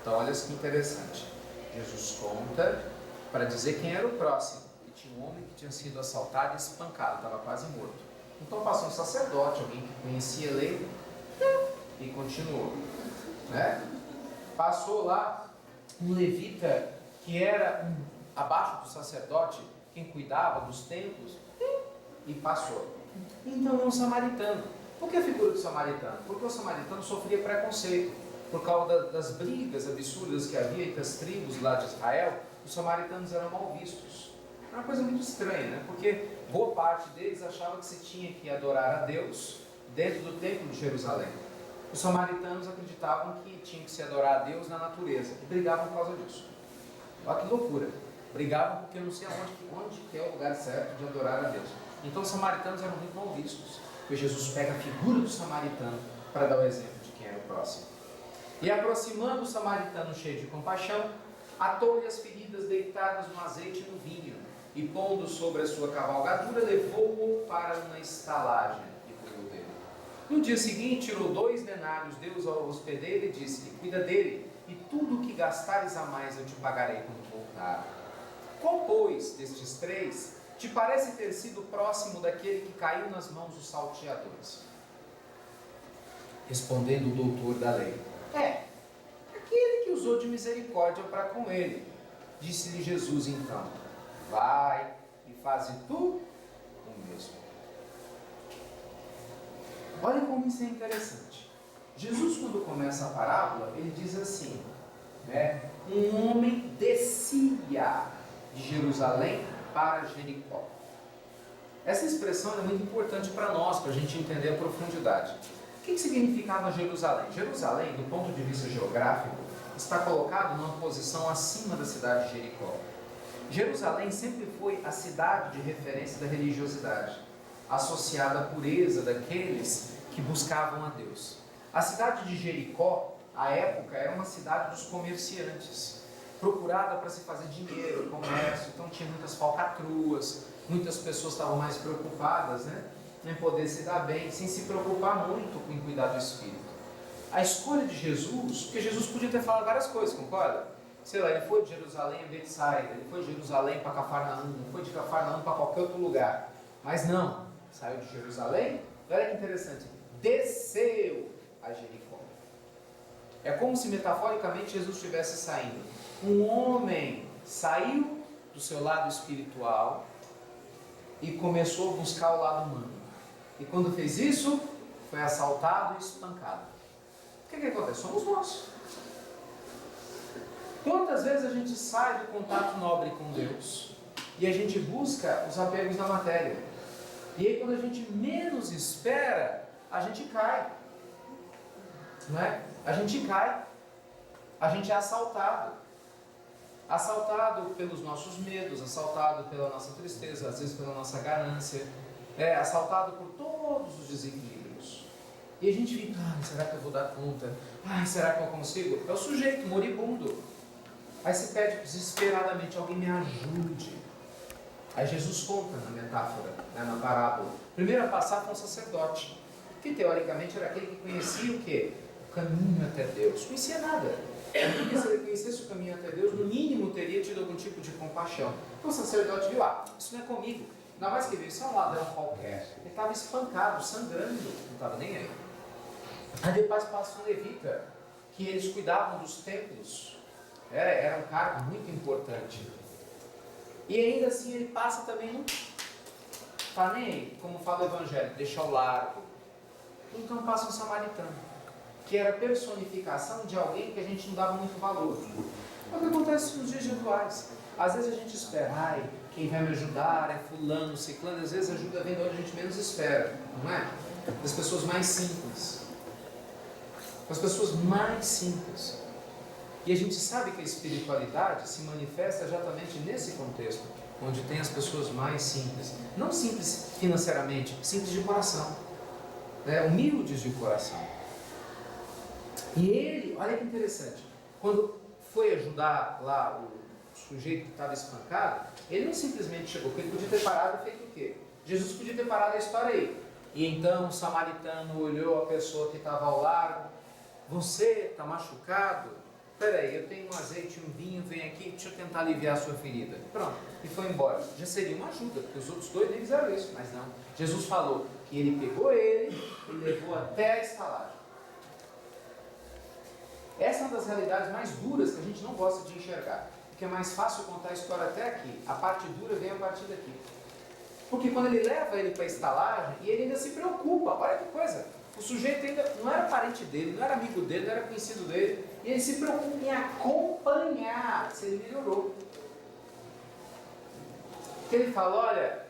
Então olha que interessante. Jesus conta para dizer quem era o próximo. E tinha um homem que tinha sido assaltado e espancado, estava quase morto. Então passou um sacerdote, alguém que conhecia a lei, e continuou. Né? Passou lá um levita que era abaixo do sacerdote, quem cuidava dos templos, e passou. Então é um samaritano. Por que a figura do samaritano? Porque o samaritano sofria preconceito. Por causa das brigas absurdas que havia entre as tribos lá de Israel, os samaritanos eram mal vistos. É uma coisa muito estranha, né? Porque boa parte deles achava que se tinha que adorar a Deus dentro do templo de Jerusalém. Os samaritanos acreditavam que tinha que se adorar a Deus na natureza e brigavam por causa disso. Olha que loucura. Brigavam porque eu não sei onde que é o lugar certo de adorar a Deus. Então os samaritanos eram muito mal vistos. Porque Jesus pega a figura do samaritano para dar o exemplo de quem era o próximo. E aproximando o samaritano cheio de compaixão, atou-lhe as feridas deitadas no azeite e no vinho, e pondo sobre a sua cavalgadura, levou-o para uma estalagem e cuidou dele. No dia seguinte, tirou 2 denários, deu-os ao hospedeiro e disse-lhe: cuida dele, e tudo o que gastares a mais eu te pagarei quando voltar. Qual, pois, destes 3 te parece ter sido próximo daquele que caiu nas mãos dos salteadores? Respondendo o doutor da lei: aquele que usou de misericórdia para com ele. Disse-lhe Jesus então: vai e faze tu o mesmo. Olha como isso é interessante. Jesus, quando começa a parábola, ele diz assim, né? Um homem descia de Jerusalém para Jericó. Essa expressão é muito importante para nós, para a gente entender a profundidade. O que significava Jerusalém? Jerusalém, do ponto de vista geográfico, está colocado numa posição acima da cidade de Jericó. Jerusalém sempre foi a cidade de referência da religiosidade, associada à pureza daqueles que buscavam a Deus. A cidade de Jericó, à época, era uma cidade dos comerciantes, procurada para se fazer dinheiro, comércio. Então tinha muitas falcatruas, muitas pessoas estavam mais preocupadas, né, em poder se dar bem, sem se preocupar muito com cuidar do espírito. A escolha de Jesus, porque Jesus podia ter falado várias coisas, concorda? Sei lá, ele foi de Jerusalém a Betsaida, ele foi de Jerusalém para Cafarnaum, foi de Cafarnaum para qualquer outro lugar. Mas não, saiu de Jerusalém, olha que interessante, desceu a Jericó. É como se metaforicamente Jesus estivesse saindo. Um homem saiu do seu lado espiritual e começou a buscar o lado humano. E quando fez isso, foi assaltado e espancado. O que acontece? Somos nós. Quantas vezes a gente sai do contato nobre com Deus e a gente busca os apegos na matéria? E aí quando a gente menos espera, a gente cai. Não é? A gente cai. A gente é assaltado. Assaltado pelos nossos medos, assaltado pela nossa tristeza, às vezes pela nossa ganância, assaltado por todos os desequilíbrios. E a gente fica, será que eu vou dar conta? Será que eu consigo? É o sujeito moribundo. Aí você pede desesperadamente, alguém me ajude. Aí Jesus conta na metáfora, na parábola. Primeiro a passar foi um sacerdote, que teoricamente era aquele que conhecia o quê? O caminho até Deus. Conhecia nada. Porque se ele conhecesse o caminho até Deus, no mínimo teria tido algum tipo de compaixão. Então o sacerdote viu, isso não é comigo. Ainda mais que veio, isso é um ladrão qualquer. Ele estava espancado, sangrando, não estava nem aí. Aí depois passa um levita, que eles cuidavam dos templos. Era um cargo muito importante. E ainda assim ele passa também, não está nem aí, como fala o Evangelho, deixa ao largo. Então passa um samaritano, que era a personificação de alguém que a gente não dava muito valor. É o que acontece nos dias atuais. Às vezes a gente espera, quem vai me ajudar é fulano, ciclano. Às vezes a ajuda vem de onde a gente menos espera, não é? Das pessoas mais simples. Das pessoas mais simples. E a gente sabe que a espiritualidade se manifesta exatamente nesse contexto, onde tem as pessoas mais simples. Não simples financeiramente, simples de coração. Humildes de coração. E ele, olha que interessante, quando foi ajudar lá o sujeito que estava espancado, ele não simplesmente chegou, porque ele podia ter parado e feito o quê? Jesus podia ter parado a história aí. E então o samaritano olhou a pessoa que estava ao largo: você está machucado? Peraí, eu tenho um azeite e um vinho, vem aqui, deixa eu tentar aliviar a sua ferida. Pronto, e foi embora. Já seria uma ajuda, porque os outros dois nem fizeram isso, mas não. Jesus falou que ele pegou ele e levou até a estalagem. Essa é uma das realidades mais duras que a gente não gosta de enxergar, porque é mais fácil contar a história até aqui. A parte dura vem a partir daqui. Porque quando ele leva ele para a estalagem, e ele ainda se preocupa, olha que coisa, o sujeito ainda não era parente dele, não era amigo dele, não era conhecido dele, e ele se preocupa em acompanhar se ele melhorou. Ele fala: olha,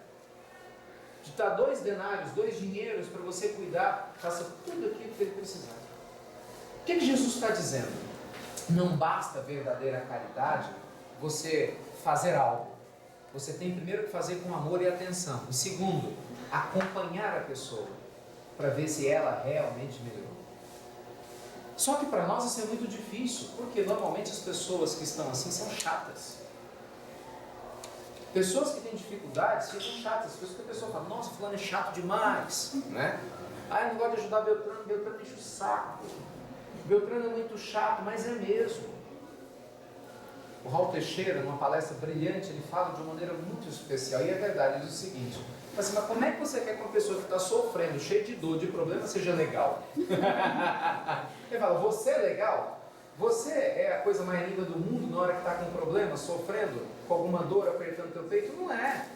te dá 2 denários, 2 dinheiros para você cuidar, faça tudo aquilo que ele precisar. O que Jesus está dizendo? Não basta a verdadeira caridade você fazer algo. Você tem primeiro que fazer com amor e atenção. E segundo, acompanhar a pessoa para ver se ela realmente melhorou. Só que para nós isso é muito difícil, porque normalmente as pessoas que estão assim são chatas. Pessoas que têm dificuldades ficam chatas. Por isso que a pessoa fala: nossa, fulano é chato demais, né? Ah, eu não gosto de ajudar Beltrano, Beltrano enche o saco. Beltrano é muito chato, mas é mesmo. O Raul Teixeira, numa palestra brilhante, ele fala de uma maneira muito especial, e é verdade, ele diz o seguinte: assim, mas como é que você quer que uma pessoa que está sofrendo, cheia de dor, de problema, seja legal? Ele fala: você é legal? Você é a coisa mais linda do mundo na hora que está com um problema, sofrendo, com alguma dor apertando teu peito? Não é.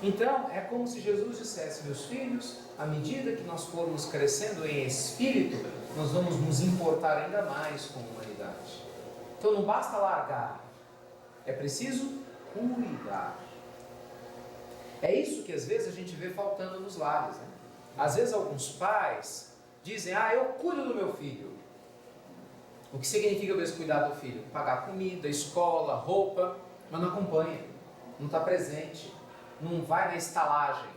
Então, é como se Jesus dissesse: meus filhos, à medida que nós formos crescendo em espírito, nós vamos nos importar ainda mais com a humanidade. Então não basta largar, é preciso cuidar. É isso que às vezes a gente vê faltando nos lares, né? Às vezes alguns pais dizem: ah, eu cuido do meu filho. O que significa mesmo cuidar do filho? Pagar comida, escola, roupa, mas não acompanha, não está presente, não vai na estalagem,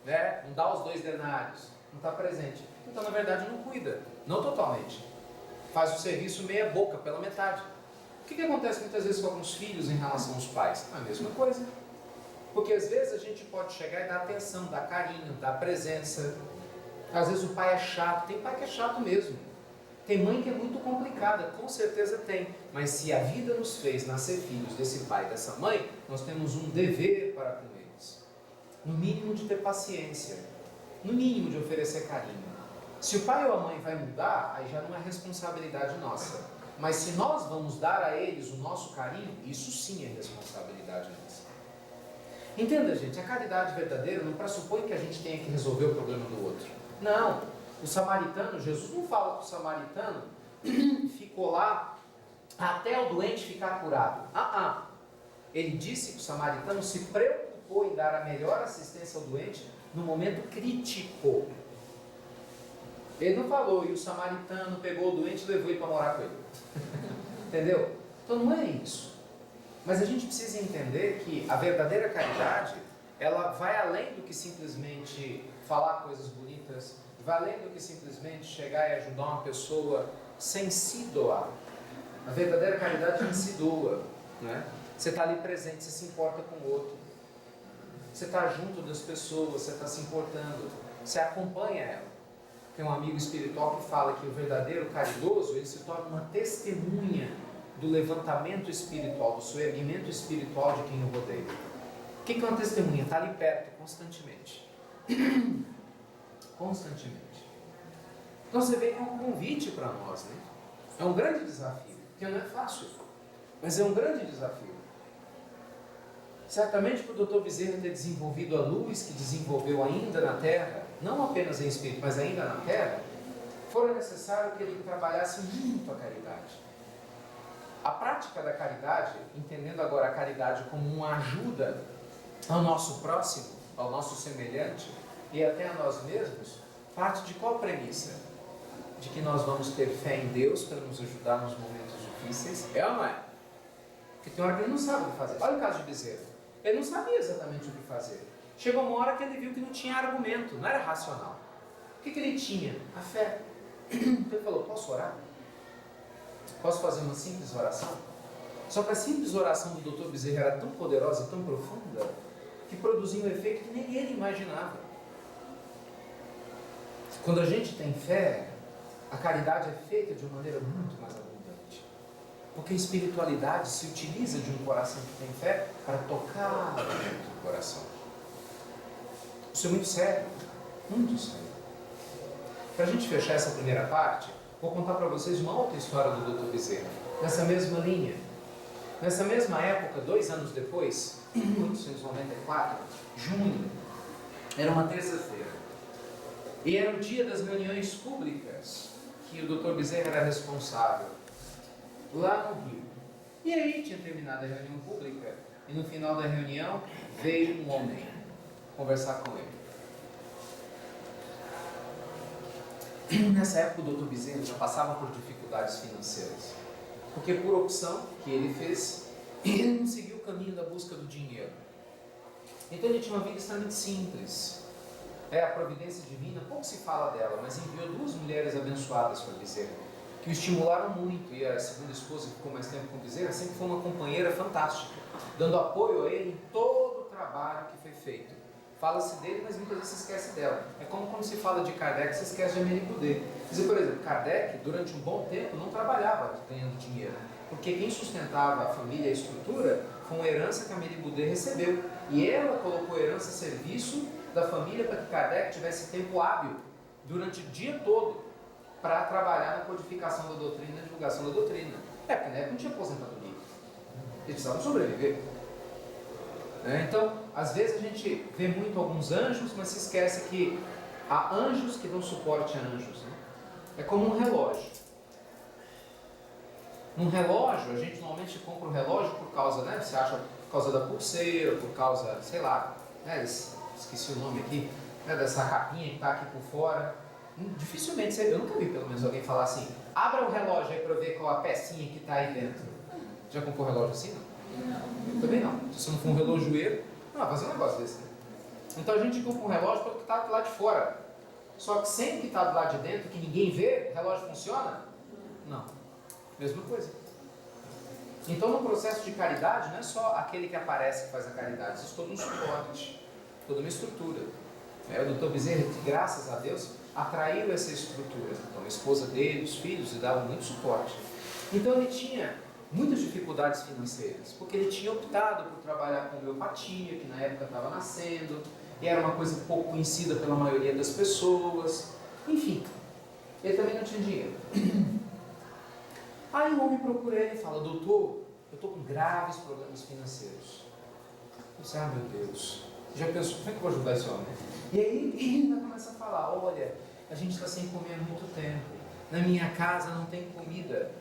né? Não dá os 2 denários, não está presente. Então na verdade não cuida, não totalmente. Faz o serviço meia boca, pela metade. O que acontece muitas vezes com alguns filhos em relação aos pais? A mesma coisa. Porque às vezes a gente pode chegar e dar atenção, dar carinho, dar presença. Às vezes o pai é chato, tem pai que é chato mesmo. Tem mãe que é muito complicada, com certeza tem. Mas se a vida nos fez nascer filhos desse pai e dessa mãe, nós temos um dever para com eles. No mínimo de ter paciência, no mínimo de oferecer carinho. Se o pai ou a mãe vai mudar, aí já não é responsabilidade nossa. Mas se nós vamos dar a eles o nosso carinho, isso sim é responsabilidade nossa. Entenda, gente, a caridade verdadeira não pressupõe que a gente tenha que resolver o problema do outro. Não. O samaritano, Jesus não fala que o samaritano ficou lá até o doente ficar curado. Ele disse que o samaritano se preocupou em dar a melhor assistência ao doente no momento crítico. Ele não falou: e o samaritano pegou o doente e levou ele para morar com ele. Entendeu? Então não é isso. Mas a gente precisa entender que a verdadeira caridade, ela vai além do que simplesmente falar coisas bonitas, vai além do que simplesmente chegar e ajudar uma pessoa sem se doar. A verdadeira caridade não se doa, né? Você está ali presente, você se importa com o outro. Você está junto das pessoas, você está se importando, você acompanha ela. Tem um amigo espiritual que fala que o verdadeiro caridoso, ele se torna uma testemunha do levantamento espiritual, do soerguimento espiritual de quem o rodeia. O que é uma testemunha? Está ali perto, constantemente. Constantemente. Então você vê que é um convite para nós, né? É um grande desafio, porque não é fácil, mas é um grande desafio. Certamente para o Dr. Bezerra ter desenvolvido a luz que desenvolveu ainda na Terra, não apenas em espírito, mas ainda na Terra, fora necessário que ele trabalhasse muito a caridade. A prática da caridade, entendendo agora a caridade como uma ajuda ao nosso próximo, ao nosso semelhante e até a nós mesmos, parte de qual premissa? De que nós vamos ter fé em Deus para nos ajudar nos momentos difíceis. É ou não é? Porque tem hora que ele não sabe o que fazer. Olha o caso de Bezerra. Ele não sabia exatamente o que fazer. Chegou uma hora que ele viu que não tinha argumento, não era racional. O que ele tinha? A fé. Então ele falou, posso orar? Posso fazer uma simples oração? Só que a simples oração do Dr. Bezerra era tão poderosa e tão profunda que produzia um efeito que nem ele imaginava. Quando a gente tem fé, a caridade é feita de uma maneira muito mais abundante. Porque a espiritualidade se utiliza de um coração que tem fé para tocar dentro do coração. Isso é muito sério, muito sério. Para a gente fechar essa primeira parte, vou contar para vocês uma outra história do Dr. Bezerra, nessa mesma linha. Nessa mesma época, 2 anos depois, em 1894, junho, era uma terça-feira. E era o dia das reuniões públicas que o Dr. Bezerra era responsável, lá no Rio. E aí tinha terminado a reunião pública, e no final da reunião veio um homem conversar com ele. Nessa época o Dr. Bezerra já passava por dificuldades financeiras, porque por opção que ele fez, ele não seguiu o caminho da busca do dinheiro. Então ele tinha uma vida extremamente simples. A providência divina, pouco se fala dela, mas enviou 2 mulheres abençoadas para Bezerra, que o estimularam muito, e a segunda esposa, que ficou mais tempo com Bezerra, sempre foi uma companheira fantástica, dando apoio a ele em todo o trabalho que foi feito. Fala-se dele, mas muitas vezes se esquece dela. É como quando se fala de Kardec, se esquece de Amélie Boudet. Dizer, por exemplo, Kardec, durante um bom tempo, não trabalhava ganhando dinheiro, porque quem sustentava a família e a estrutura foi uma herança que Amélie Boudet recebeu. E ela colocou a herança a serviço da família para que Kardec tivesse tempo hábil durante o dia todo para trabalhar na codificação da doutrina e na divulgação da doutrina. Porque na época não tinha aposentadoria. Eles precisavam sobreviver. Então, às vezes a gente vê muito alguns anjos, mas se esquece que há anjos que dão suporte a anjos. É como um relógio. Num relógio, a gente normalmente compra um relógio por causa, você acha por causa da pulseira, por causa, sei lá, esqueci o nome aqui, dessa capinha que está aqui por fora. Dificilmente, eu nunca vi pelo menos alguém falar assim, abra o relógio aí para ver qual a pecinha que está aí dentro. Já comprou um relógio assim, não? Não. Também não. Se você não for um relojoeiro, não vai fazer um negócio desse. Então a gente compra um relógio para o que está do lado de fora. Só que sempre que está do lado de dentro, que ninguém vê, o relógio funciona? Não. Mesma coisa. Então no processo de caridade, não é só aquele que aparece que faz a caridade, existe todo um suporte, toda uma estrutura. O Dr. Bezerra, graças a Deus, atraiu essa estrutura. Então a esposa dele, os filhos, lhe davam muito suporte. Então ele tinha muitas dificuldades financeiras, porque ele tinha optado por trabalhar com homeopatia, que na época estava nascendo, e era uma coisa pouco conhecida pela maioria das pessoas. Enfim, ele também não tinha dinheiro. Aí o homem procura ele e fala, doutor, eu estou com graves problemas financeiros. Eu disse, meu Deus, já pensou, como é que eu vou ajudar esse homem? E aí ele ainda começa a falar, olha, a gente está sem comer há muito tempo, na minha casa não tem comida,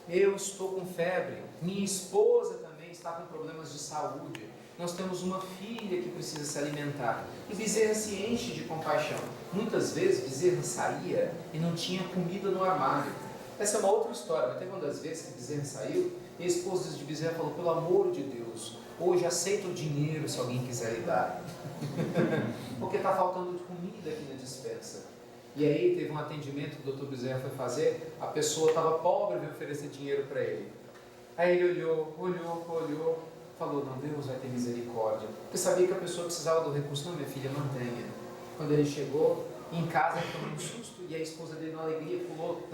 eu estou com febre, minha esposa também está com problemas de saúde, nós temos uma filha que precisa se alimentar. E Bezerra se enche de compaixão. Muitas vezes Bezerra saía e não tinha comida no armário. Essa é uma outra história, mas teve uma das vezes que Bezerra saiu e a esposa de Bezerra falou, pelo amor de Deus, hoje aceita o dinheiro se alguém quiser lhe dar. Porque está faltando comida aqui na despensa. E aí teve um atendimento que o Dr. Bezerra foi fazer, a pessoa estava pobre e veio oferecer dinheiro para ele. Aí ele olhou, falou, não, Deus vai ter misericórdia. Porque sabia que a pessoa precisava do recurso, não, minha filha, mantenha. Quando ele chegou em casa, ele tomou um susto e a esposa dele, na alegria, pulou,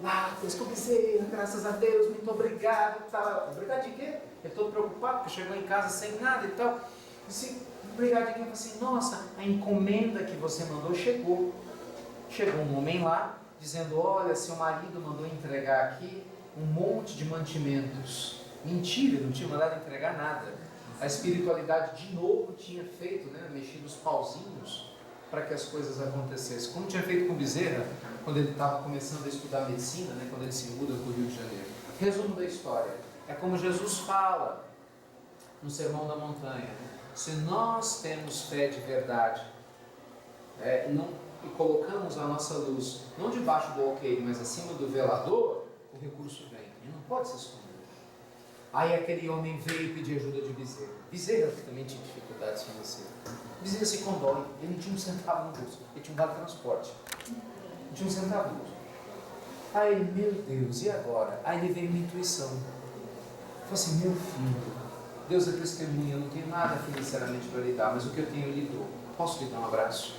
lá, Dr. Bezerra, graças a Deus, muito obrigado. Obrigado de quê? Eu estou preocupado, porque chegou em casa sem nada e tal. Disse, obrigado de quê? Eu falei assim, nossa, a encomenda que você mandou chegou. Chegou um homem lá, dizendo, olha, seu marido mandou entregar aqui um monte de mantimentos. Mentira, não tinha mandado entregar nada. A espiritualidade de novo tinha feito, mexido os pauzinhos para que as coisas acontecessem. Como tinha feito com Bezerra, quando ele estava começando a estudar medicina, quando ele se muda para o Rio de Janeiro. Resumo da história, é como Jesus fala no Sermão da Montanha. Se nós temos fé de verdade, e colocamos a nossa luz, não debaixo do alqueire, mas acima do velador, o recurso vem, e não pode se esconder. Aí aquele homem veio pedir ajuda de Bezerra. Bezerra também tinha dificuldades financeiras. Bezerra se condói, ele não tinha um centavo no bolso, ele tinha um vale transporte. tinha um centavudo. Aí ele, meu Deus, e agora? Aí ele veio uma intuição. Falei assim, meu filho, Deus é testemunha, eu não tenho nada financeiramente para lhe dar, mas o que eu tenho eu lhe dou. Posso lhe dar um abraço?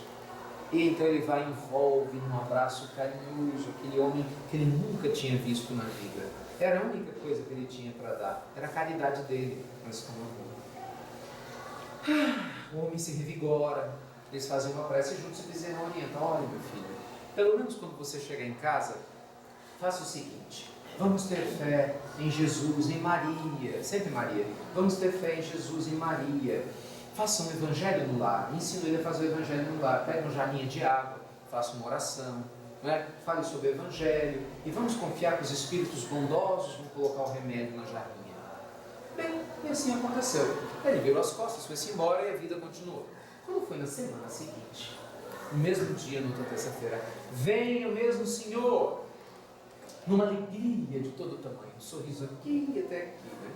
E então ele vai e envolve num abraço carinhoso aquele homem que ele nunca tinha visto na vida. Era a única coisa que ele tinha para dar, era a caridade dele, mas com amor. O homem se revigora, eles fazem uma prece juntos e dizem, orientam, olha meu filho, pelo menos quando você chegar em casa, faça o seguinte, vamos ter fé em Jesus, em Maria, sempre Maria, vamos ter fé em Jesus, em Maria, faça um evangelho no lar, ensino ele a fazer o evangelho no lar, pega uma jarrinha de água, faça uma oração, não é? Fale sobre o evangelho e vamos confiar que os espíritos bondosos vão colocar o remédio na jarrinha. Bem, e assim aconteceu. Ele virou as costas, foi-se embora e a vida continuou. Quando foi na semana seguinte, no mesmo dia, na outra terça-feira, vem o mesmo Senhor, numa alegria de todo tamanho, um sorriso aqui e até aqui, né?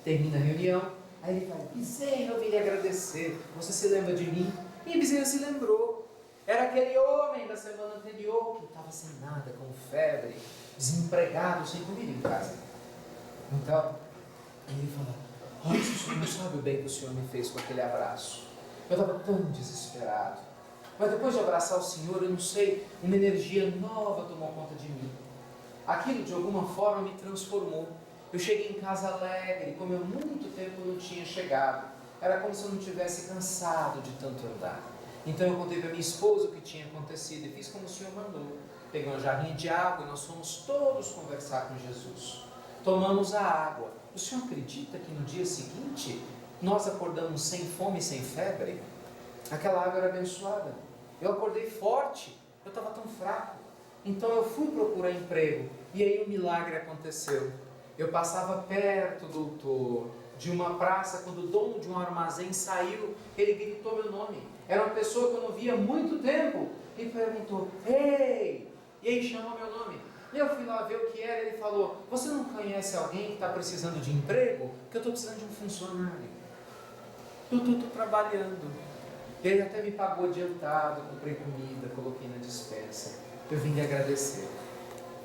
Termina a reunião, aí ele fala, Bezerra, eu vim lhe agradecer, você se lembra de mim? E Bezerra se lembrou. Era aquele homem da semana anterior que estava sem nada, com febre, desempregado, sem comida em casa. Então, ele fala, olha, o senhor não sabe o bem que o senhor me fez com aquele abraço. Eu estava tão desesperado. Mas depois de abraçar o senhor, eu não sei, uma energia nova tomou conta de mim. Aquilo de alguma forma me transformou. Eu cheguei em casa alegre, como eu muito tempo não tinha chegado. Era como se eu não tivesse cansado de tanto andar. Então eu contei para minha esposa o que tinha acontecido e fiz como o Senhor mandou. Peguei uma jarrinha de água e nós fomos todos conversar com Jesus. Tomamos a água. O Senhor acredita que no dia seguinte nós acordamos sem fome e sem febre? Aquela água era abençoada. Eu acordei forte, eu estava tão fraco. Então eu fui procurar emprego e aí o milagre aconteceu. Eu passava perto, doutor, de uma praça, quando o dono de um armazém saiu, ele gritou meu nome. Era uma pessoa que eu não via há muito tempo e perguntou, ei! E aí chamou meu nome. Eu fui lá ver o que era, ele falou, você não conhece alguém que está precisando de emprego? Porque eu estou precisando de um funcionário. Eu estou trabalhando. Ele até me pagou adiantado, comprei comida, coloquei na despensa. Eu vim lhe agradecer.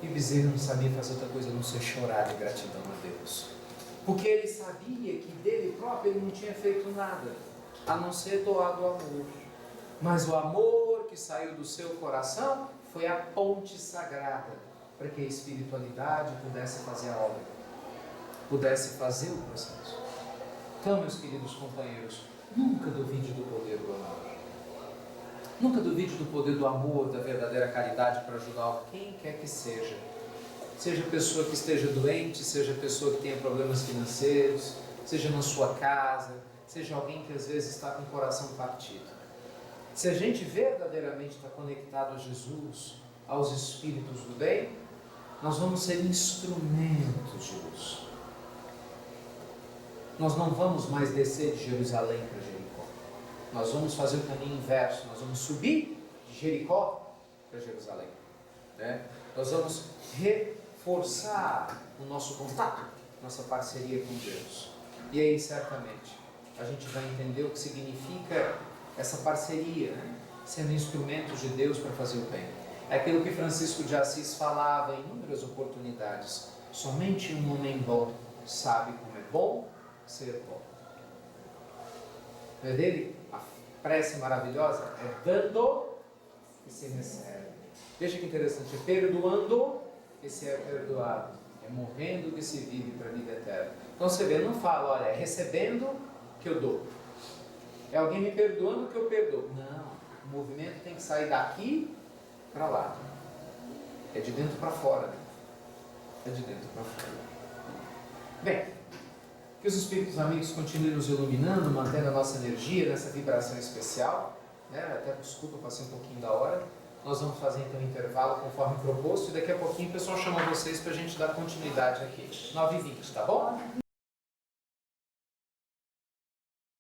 E Bezerra não sabia fazer outra coisa a não ser chorar de gratidão a Deus. Porque ele sabia que dele próprio ele não tinha feito nada, a não ser doado o amor. Mas o amor que saiu do seu coração foi a ponte sagrada para que a espiritualidade pudesse fazer a obra, pudesse fazer o processo. Então, meus queridos companheiros, nunca duvide do poder do amor. Nunca duvide do poder do amor, da verdadeira caridade para ajudar quem quer que seja. Seja pessoa que esteja doente, seja pessoa que tenha problemas financeiros, seja na sua casa, seja alguém que às vezes está com o coração partido. Se a gente verdadeiramente está conectado a Jesus, aos Espíritos do bem, nós vamos ser instrumentos de luz. Nós não vamos mais descer de Jerusalém para Jericó. Nós vamos fazer o caminho inverso. Nós vamos subir de Jericó para Jerusalém. Né? Nós vamos reforçar o nosso contato, nossa parceria com Deus. E aí, certamente, a gente vai entender o que significa essa parceria, né? Sendo instrumentos de Deus para fazer o bem. É aquilo que Francisco de Assis falava em inúmeras oportunidades. Somente um homem bom sabe como é bom ser bom. Não é dele? A prece maravilhosa é dando que se recebe. Veja que interessante, é perdoando que se é perdoado, é morrendo que se vive para a vida eterna. Então você vê, não fala, olha, é recebendo que eu dou, é alguém me perdoando que eu perdoo. Não, o movimento tem que sair daqui para lá, é de dentro para fora, né? É de dentro para fora. Bem, que os Espíritos amigos continuem nos iluminando, mantendo a nossa energia nessa vibração especial, né? Até desculpa, passei um pouquinho da hora. Nós vamos fazer então um intervalo conforme proposto e daqui a pouquinho o pessoal chama vocês para a gente dar continuidade aqui. 9h20, tá bom?